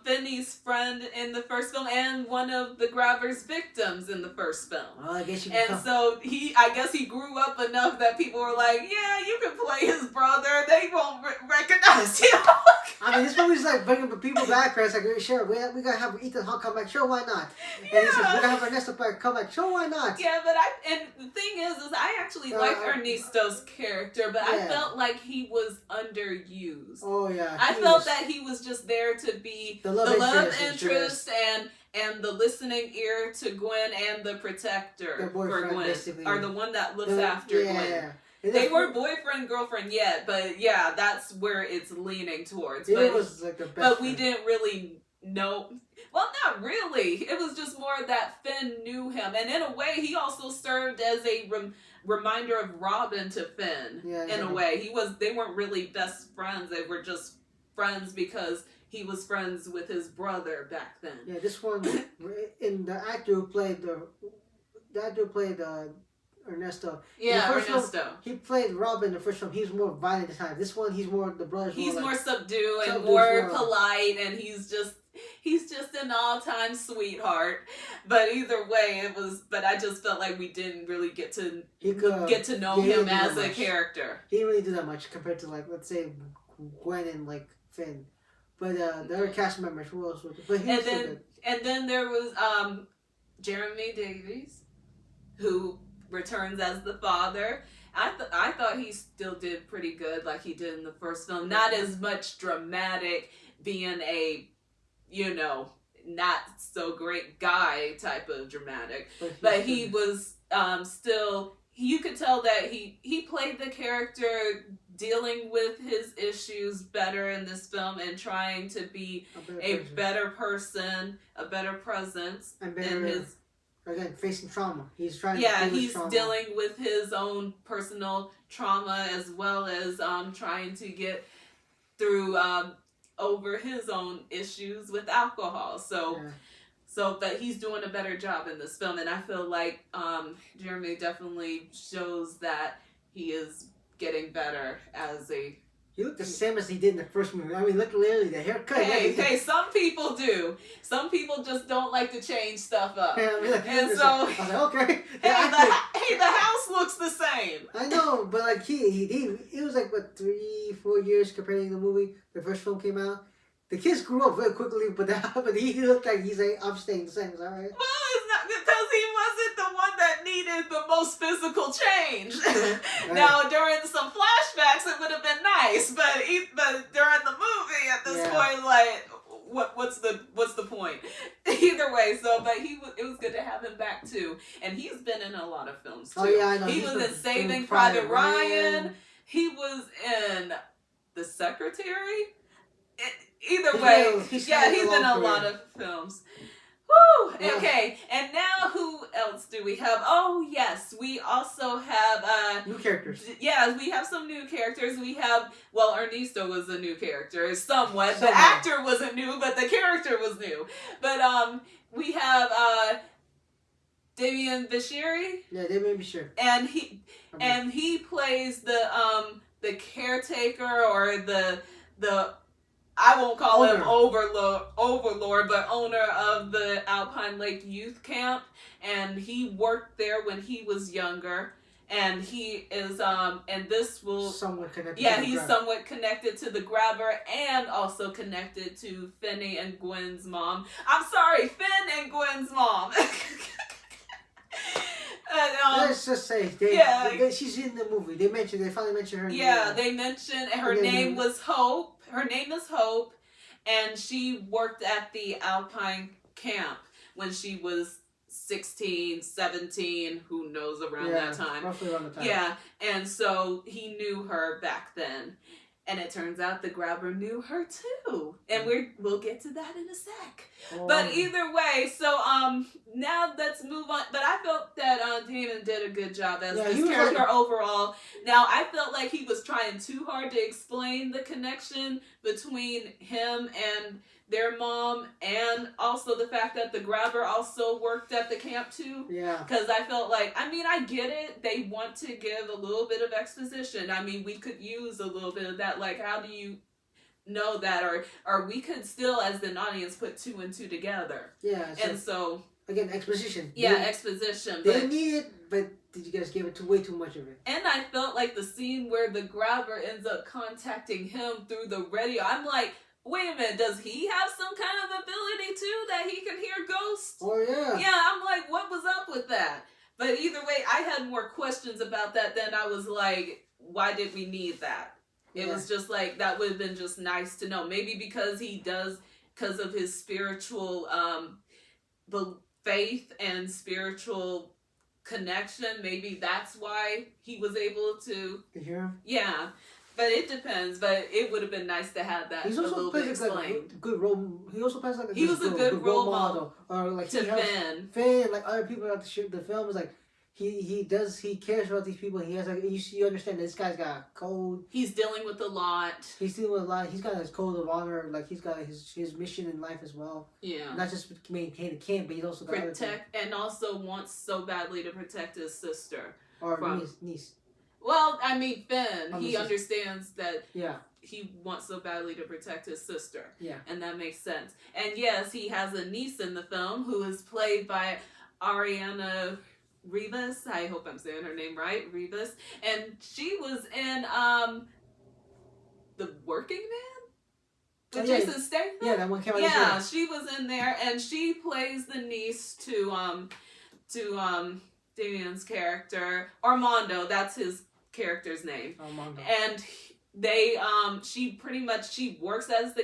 Finney's friend in the first film, and one of the grabber's victims in the first film. Well, I guess so I guess he grew up enough that people were like, yeah, you can play his brother. They won't recognize him. I mean, this movie's like bringing people back. It's like, sure, we gotta have Ethan Hawke come back. Sure, why not? And he says, we gotta have Ernesto come back. Sure, why not? Yeah, but and the thing is I actually like Ernesto's character, but I felt like he was underused. Oh yeah. I felt that he was just there to be the love interest and the listening ear to Gwen and the protector for Gwen, basically. Or the one that looks after Gwen. Yeah. They were boyfriend, girlfriend yet, but yeah, that's where it's leaning towards. It but was like the best but friend. we didn't really know. Well, not really. It was just more that Finn knew him, and in a way, he also served as a reminder of Robin to Finn. Yeah, in a way, they weren't really best friends. They were just friends because he was friends with his brother back then. Yeah, this one, in the actor who played Ernesto. Yeah, Ernesto. Film, he played Robin in the first film. He was more violent at the time. This one, he's more the brother. He's more subdued and more polite, and he's just an all-time sweetheart. But either way, But I just felt like we didn't really get to know him as a character. He didn't really do that much compared to, like, let's say Gwen and like Finn. But the other cast members, who else was it? But he was still good. And then there was Jeremy Davies, who returns as the father. I thought he still did pretty good, like he did in the first film. Not as much dramatic, being a, not so great guy type of dramatic. But he was still, you could tell that he played the character dealing with his issues better in this film and trying to be a better person, a better presence in his. Again, facing trauma. He's trying to deal with trauma. Dealing with his own personal trauma as well as trying to get through over his own issues with alcohol. So. Yeah. So, but he's doing a better job in this film, and I feel like Jeremy definitely shows that he is getting better as a. He looked the same as he did in the first movie. I mean, look, literally the haircut. Hey, some people do. Some people just don't like to change stuff up. Yeah, I mean, like, And so, I was like, okay. hey, the house looks the same. I know, but like he was like what 3-4 years compared to the movie. The first film came out. The kids grew up very quickly, but he looked like he's like, I'm staying the same. Is that right? Well, it's not because he wasn't the one that needed the most physical change. Right. Now, during some flashbacks, it would have been nice, but during the movie, at this point, like, what's the point? Either way, but it was good to have him back too, and he's been in a lot of films too. Oh yeah, I know. He was in Saving Private Ryan. He was in The Secretary. Either way, he's been in a lot of films. Woo! Yeah. Okay, and now who else do we have? Oh yes, we also have new characters. Yeah, we have some new characters. We have Ernesto was a new character, somewhat. The actor wasn't new, but the character was new. But we have Damian Bichir. Yeah, Damian Bichir. And he plays the caretaker or the I won't call him overlord, but owner of the Alpine Lake Youth Camp, and he worked there when he was younger, and he is and this will somewhat connected. Yeah, he's somewhat connected to the grabber and also connected to Finney and Gwen's mom. I'm sorry, Finn and Gwen's mom. Let's just say she's in the movie. They finally mentioned her name. Yeah, they mentioned her name was Hope. Her name is Hope, and she worked at the Alpine camp when she was 16, 17, who knows, around that time. Roughly around the time. Yeah, and so he knew her back then. And it turns out the grabber knew her too. And we'll get to that in a sec. Oh. But either way, so now let's move on. But I felt that Damon did a good job as this character overall. Now I felt like he was trying too hard to explain the connection between him and their mom, and also the fact that the grabber also worked at the camp too. Yeah. Because I felt like, I get it. They want to give a little bit of exposition. We could use a little bit of that. Like, how do you know that? Or we could still, as an audience, put 2 and 2 together. Yeah. And so again, exposition. Yeah, exposition. They need it, but did you guys give it way too much of it? And I felt like the scene where the grabber ends up contacting him through the radio. I'm like, wait a minute, does he have some kind of ability too that he can hear ghosts? Oh yeah. Yeah, I'm like, what was up with that? But either way, I had more questions about that than I was like, why did we need that? It was just like, that would have been just nice to know. Maybe because of his spiritual faith and spiritual connection, maybe that's why he was able to hear him. Yeah. But it depends. But it would have been nice to have that a little bit explained. Good role. He also plays like a good role model, or like to Finn. Finn, like other people at the film is like he cares about these people. He has like you understand this guy's got a code. He's dealing with a lot. He's got his code of honor. Like he's got his mission in life as well. Yeah. Not just maintain the camp, but he's also got and also wants so badly to protect his sister or niece. Well, Finn, he understands that yeah. He wants so badly to protect his sister. Yeah. And that makes sense. And yes, he has a niece in the film who is played by Ariana Rivas. I hope I'm saying her name right, Rivas. And she was in The Working Man? With Jason Statham? Yeah, that one came out. Yeah, she was in there, and she plays the niece to Damian's character, Armando. That's his character's name. Armando. And she works at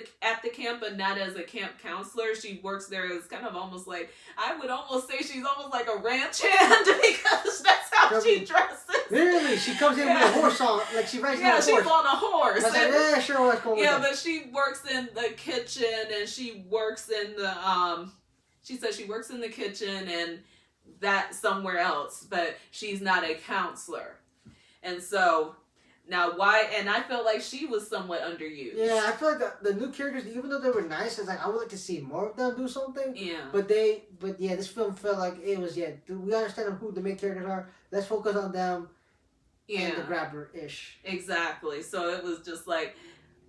the camp, but not as a camp counselor. She works there as kind of almost like, I would almost say she's almost like a ranch hand because that's how she dresses. Really? She comes in with a horse on, like she rides on a horse. Yeah, she's on a horse. I was like, sure, what's going on? Yeah, but she works in the kitchen, and she works in the she says she works in the kitchen and that somewhere else, but she's not a counselor. And so Now, why? And I felt like she was somewhat underused. Yeah, I feel like the new characters, even though they were nice, it's like I would like to see more of them do something. Yeah. But yeah, this film felt like it was, we understand who the main characters are. Let's focus on them and the grabber-ish. Exactly. So it was just like,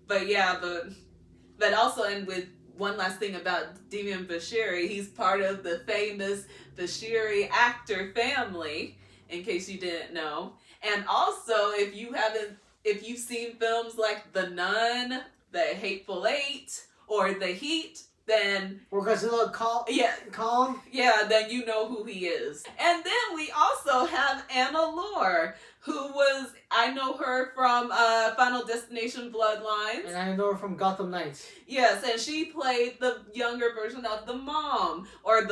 but also, and with one last thing about Demian Bashiri, he's part of the famous Bashiri actor family, in case you didn't know. And also, if you've seen films like The Nun, The Hateful Eight, or The Heat, then... Or Godzilla Kong? Yeah, then you know who he is. And then we also have Anna Lore, I know her from Final Destination Bloodlines. And I know her from Gotham Knights. Yes, and she played the younger version of the mom, or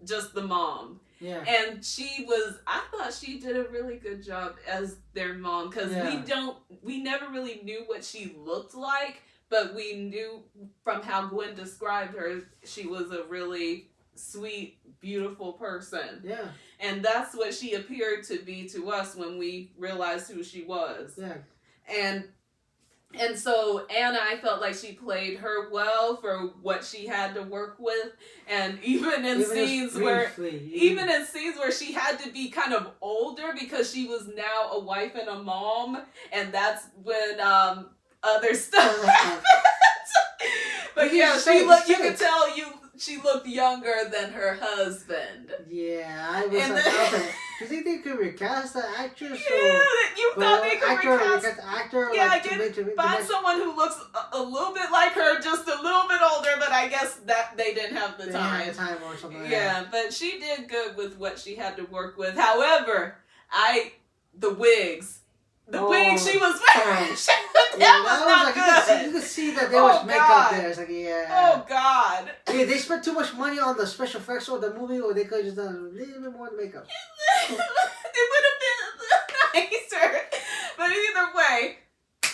just the mom. Yeah. And I thought she did a really good job as their mom, because we never really knew what she looked like, but we knew from how Gwen described her, she was a really sweet, beautiful person. Yeah. And that's what she appeared to be to us when we realized who she was. Yeah. And so Anna, I felt like she played her well for what she had to work with, and even in scenes where she had to be kind of older because she was now a wife and a mom, and that's when other stuff happened. But yeah, you could tell she looked younger than her husband. Yeah, I was okay. Do you think they could recast the actress? Yeah, you thought they could recast the actor? Yeah, find someone who looks a little bit like her, just a little bit older, but I guess that they didn't have the time. Or something like yeah, that. But she did good with what she had to work with. However, the wigs. The wig she was wearing, that was not good. You could see that there was makeup there. It's like, yeah. Oh, God. Yeah, they spent too much money on the special effects of the movie, or they could have just done a little bit more makeup. It would have been nicer. But either way,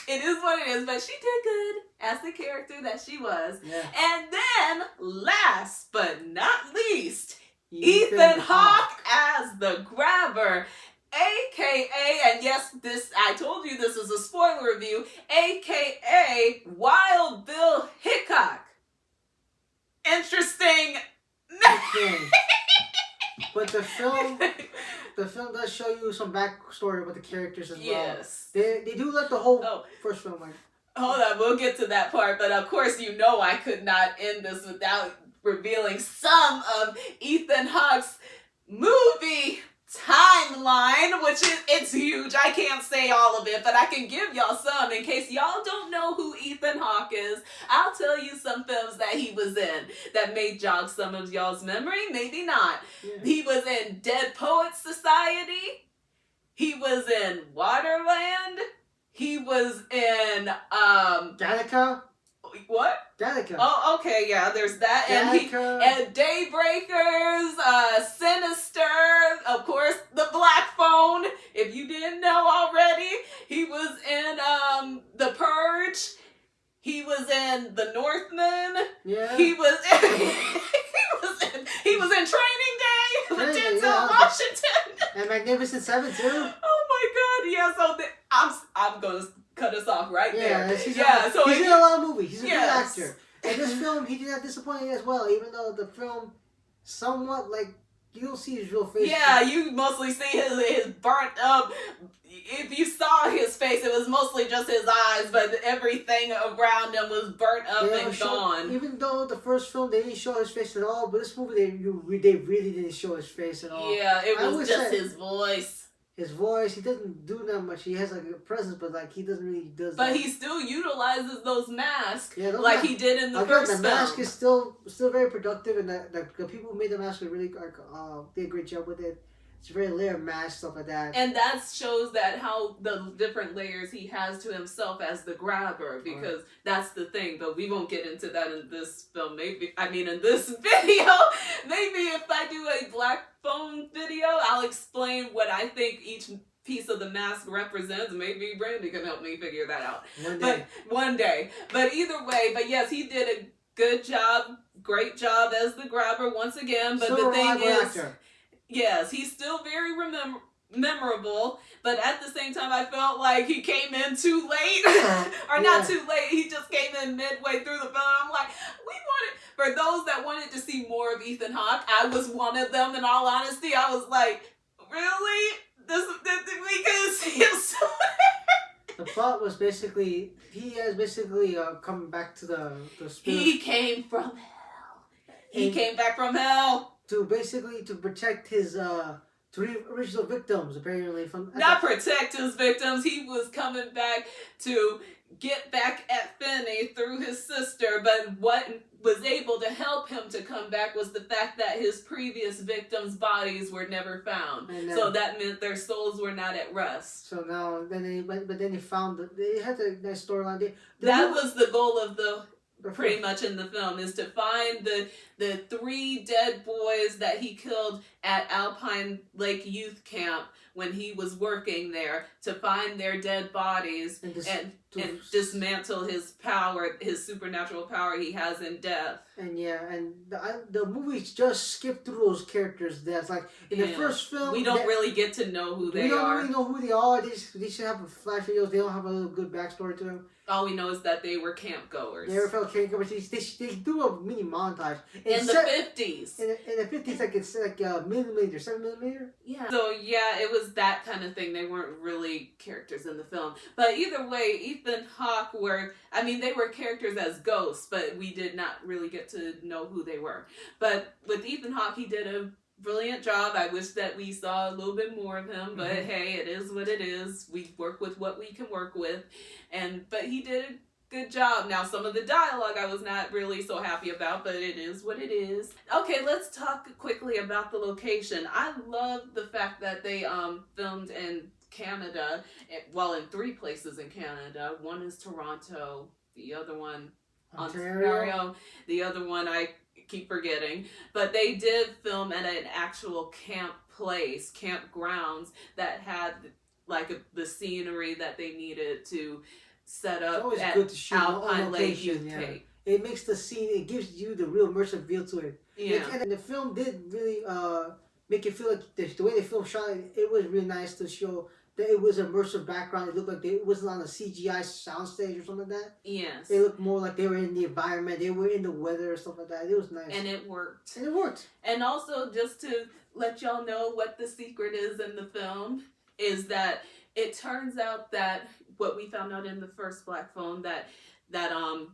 it is what it is. But she did good as the character that she was. Yeah. And then, last but not least, Ethan Hawke as the grabber. AKA, and yes, I told you this is a spoiler review, AKA Wild Bill Hickok. Interesting. But the film does show you some backstory with the characters as well. Yes. They do like the whole first film. Like, hold on, we'll get to that part, but of course you know I could not end this without revealing some of Ethan Hawke's movie timeline, which it's huge. I can't say all of it, but I can give y'all some in case y'all don't know who Ethan Hawke is. I'll tell you some films that he was in that may jog some of y'all's memory, maybe not. Yeah. He was in Dead Poets Society. He was in Waterland. He was in Gattaca. What? Gattaca. Oh, okay, yeah, there's that. And Daybreakers, Sinister, of course, The Black Phone. If you didn't know already, he was in The Purge. He was in The Northman. Yeah. He was in Training Day with Denzel Washington. And Magnificent Seven too. Oh my God, yeah. So I'm gonna cut us off right there. He's in a lot of movies. He's a good actor. And this film, he did not disappoint as well, even though the film somewhat, like, you don't see his real face. Yeah, you mostly see his burnt up. If you saw his face, it was mostly just his eyes, but everything around him was burnt up and gone. Even though the first film, they didn't show his face at all, but this movie, they really didn't show his face at all. Yeah, it was just his voice. His voice, he doesn't do that much. He has like a presence, but like he doesn't really does. But he still utilizes those masks, he did in the first film. The mask is still very productive, and the people who made the mask really did a great job with it. It's very layered mask, stuff like that. And that shows that how the different layers he has to himself as the grabber, because that's the thing. But we won't get into that in this film. In this video. Maybe if I do a Black Phone video, I'll explain what I think each piece of the mask represents. Maybe Brandy can help me figure that out. One day. But either way, but he did a good job, great job as the grabber once again. But the thing is, yes, he's still very memorable, but at the same time I felt like he came in too late. Or not too late, he just came in midway through the film. I'm like, for those that wanted to see more of Ethan Hawke, I was one of them. In all honesty, I was like, really? We couldn't see him so. The plot was basically he has basically coming back to the spirit. He came from hell. He came back from hell to protect his three original victims, apparently from not protect his victims. He was coming back to get back at Finney through his sister, but what was able to help him to come back was the fact that his previous victims' bodies were never found. So that meant their souls were not at rest. So now, then they found they had a nice storyline. That was the goal of pretty much in the film, is to find the 3 dead boys that he killed at Alpine Lake Youth Camp when he was working there, to find their dead bodies and dismantle his power, his supernatural power he has in death. And the movies just skip through those characters' deaths. Like in the first film, we don't really get to know who they are. We don't really know who they are. They should have a flash videos. They don't have a little good backstory to them. All we know is that they were camp goers. They were fellow camp goers. They do a mini montage in the 50s. In the 50s, like it's like a millimeter, 7mm. Yeah. So yeah, it was that kind of thing. They weren't really characters in the film, but either way, Ethan Hawke they were characters as ghosts, but we did not really get to know who they were. But with Ethan Hawke, he did a brilliant job. I wish that we saw a little bit more of him, but hey, it is what it is. We work with what we can work with, but he did a good job. Now, some of the dialogue I was not really so happy about, but it is what it is. Okay, let's talk quickly about the location. I love the fact that they filmed in Canada, in 3 places in Canada. One is Toronto, the other one Ontario, the other one I keep forgetting, but they did film at an actual campgrounds that had the scenery that they needed to set up. It's always at good to shoot Alpine Lake Youth Camp. It makes the scene. It gives you the real immersive feel to it. Yeah, and the film did really make it feel like the way the film shot it. It was really nice to show that it was an immersive background. It looked like it wasn't on a CGI soundstage or something like that. Yes. It looked more like they were in the environment. They were in the weather or stuff like that. It was nice. And it worked. And also, just to let y'all know what the secret is in the film, is that it turns out that what we found out in the first Black Phone, that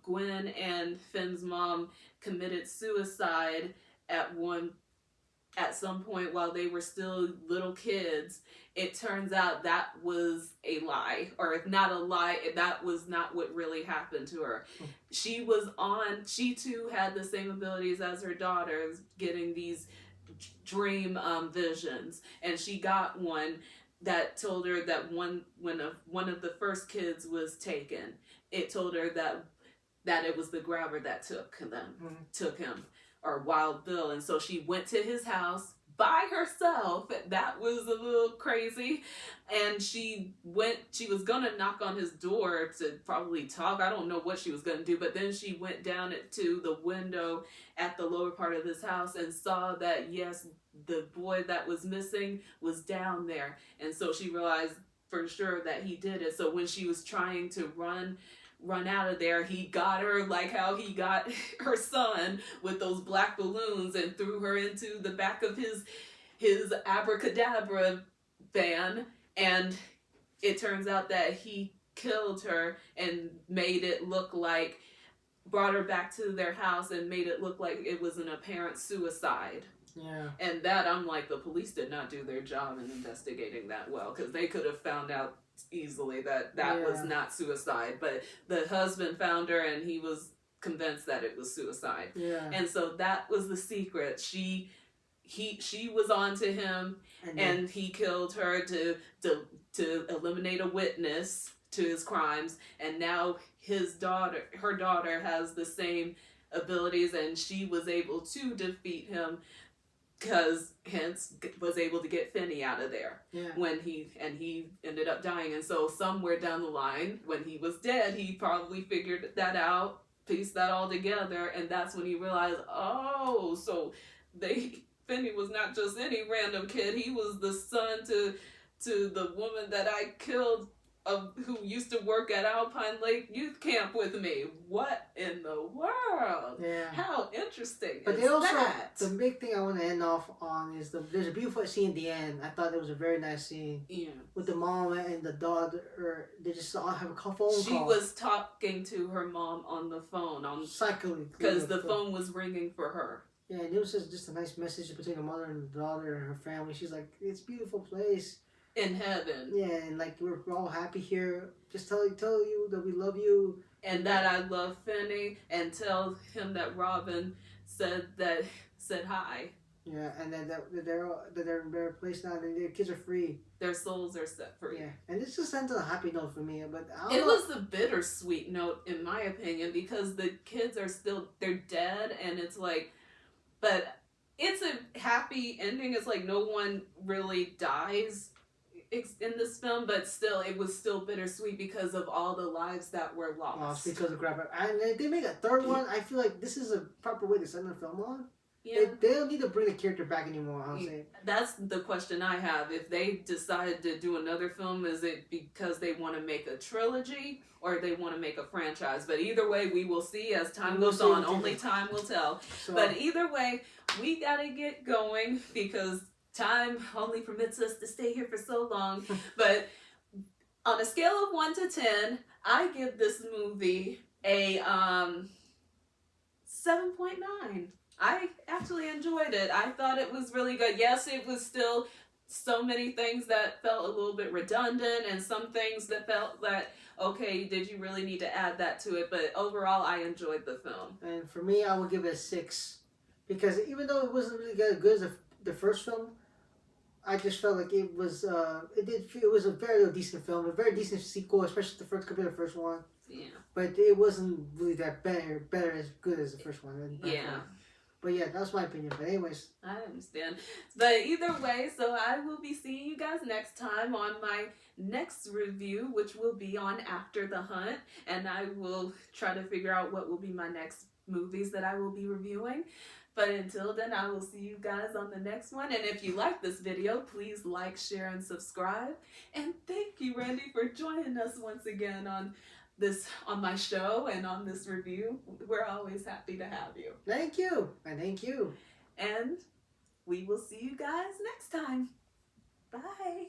Gwen and Finn's mom committed suicide at some point while they were still little kids. It turns out that was a lie, or if not a lie, that was not what really happened to her. She too had the same abilities as her daughters, getting these dream visions, and she got one that told her that when one of the first kids was taken, it told her that it was the grabber that took him, or Wild Bill. And so she went to his house by herself. That was a little crazy. And she was gonna knock on his door to probably talk. I don't know what she was gonna do, but then she went down to the window at the lower part of his house and saw that, yes, the boy that was missing was down there. And so she realized for sure that he did it. So when she was trying to run out of there, he got her like how he got her son with those black balloons and threw her into the back of his abracadabra van. And it turns out that he killed her and brought her back to their house and made it look like it was an apparent suicide. Yeah. And that, I'm like, the police did not do their job in investigating that well, because they could have found out easily that was not suicide. But the husband found her and he was convinced that it was suicide. Yeah. And so that was the secret. She was onto him, and he killed her to eliminate a witness to his crimes. And now her daughter has the same abilities, and she was able to defeat him, hence was able to get Finney out of there. Yeah. When he ended up dying. And so somewhere down the line, when he was dead, he probably figured that out, pieced that all together, and that's when he realized, so Finney was not just any random kid. He was the son to to the woman that I killed, who used to work at Alpine Lake Youth Camp with me. What in the world? Yeah. How interesting But is they also, that? the big thing I want to end off on is there's a beautiful scene at the end. I thought it was a very nice scene. Yeah. With the mom and the daughter, they just all have a phone call. She was talking to her mom on the phone, because the phone was ringing for her. Yeah, and it was just a nice message between the mother and the daughter and her family. She's like, it's a beautiful place. In heaven. Yeah, and like we're all happy here. Just tell you that we love you. And that I love Finney, and tell him that Robin said hi. Yeah, and then that they're in a better place now. And their kids are free. Their souls are set free. Yeah, and this just ends on a happy note for me. But I don't it know. was a bittersweet note, in my opinion, because the kids are they're dead, and it's like, but it's a happy ending. It's like no one really dies in this film, but still, it was still bittersweet because of all the lives that were lost. Because of Grandpa. And if they make a third one, I feel like this is a proper way to send the film on. Yeah. They don't need to bring the character back anymore, honestly. That's the question I have. If they decide to do another film, is it because they want to make a trilogy or they want to make a franchise? But either way, we will see as time goes on. Only time will tell. So, but either way, we got to get going because time only permits us to stay here for so long. But on a scale of 1 to 10, I give this movie a 7.9. I actually enjoyed it. I thought it was really good. Yes, it was still so many things that felt a little bit redundant, and some things that felt that, okay, did you really need to add that to it? But overall, I enjoyed the film. And for me, I would give it a 6. Because even though it wasn't really good as the first film, I just felt like it was it was a very decent film, a very decent sequel, especially compared to the first one. Yeah. But it wasn't really that better as good as the first one. Yeah. But yeah, that's my opinion. But anyways. I understand. But either way, so I will be seeing you guys next time on my next review, which will be on After the Hunt. And I will try to figure out what will be my next movies that I will be reviewing. But until then, I will see you guys on the next one. And if you like this video, please like, share, and subscribe. And thank you, Randy, for joining us once again on my show and on this review. We're always happy to have you. Thank you. And thank you. And we will see you guys next time. Bye.